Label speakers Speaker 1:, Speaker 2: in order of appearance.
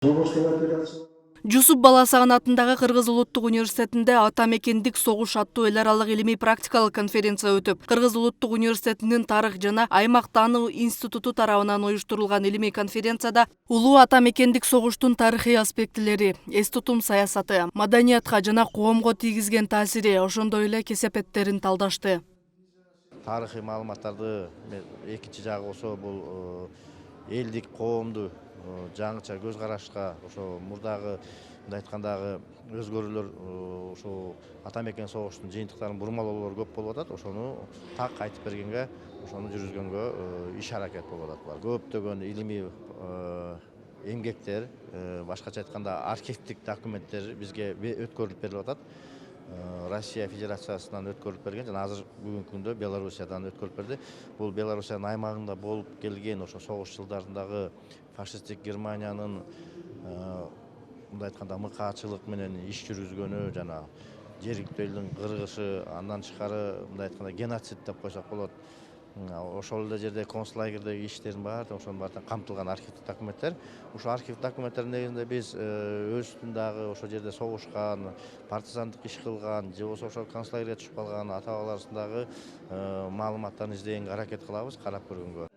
Speaker 1: Жусуп Баласаган атындагы Кыргыз улуттук университетинде атамекендик согуш аттуу эл аралык илимий практикалык конференция өтүп, Кыргыз улуттук университетинин тарых жана аймак таануу институту тарабынан уюштурулган илимий конференцияда улуу атамекендик согуштун тарыхый аспектилери, эс тутум саясаты, маданиятка жана коомго тийгизген таасири, ошондой эле кесепеттерин талдашты.
Speaker 2: Тарыхый маалыматтарды экинчи жагы болсо бул элдик, коомду жаңыча көз карашка, ошо мурдагы мындай айткандагы өзгөрүүлөр, ошо атамекен согуштун жыйынтыктарын бурмалоолор көп болуп атат. Ошону так айтып бергенге, ошону жүргүзгөнгө иш аракет болуп атат. Көптөгөн илимий эмгектер, башкача айтканда архивдик документтер бизге өткөрүлүп берилип атат. Россия Федерациясынан өткөрүлүп берген жана азыр бүгүнкү күндө Белоруссиядан өткөрүлүп берди. Бул Белоруссиянын аймагында болуп келген ошо согуш жылдарындагы фашисттик Германиянын мындай айтканда мыкаачылык менен иш жүргүзгөнү жана жергиликтүү элдин кыргышы, андан тышкары мындай айтканда геноцид деп койсок болот. Ошол эле жерде концлагердеги иштердин баары ошонун баардыгы камтылган архивдик документтер. Ушул архивдик документтердин негизинде биз өзүбүздүн дагы ошол жерде согушкан, партизандык иш кылган, же болбосо ошол концлагерге түшүп калган ата бабаларыбыздын дагы маалыматтарын издегенге аракет кылабыз, карап көргөнгө.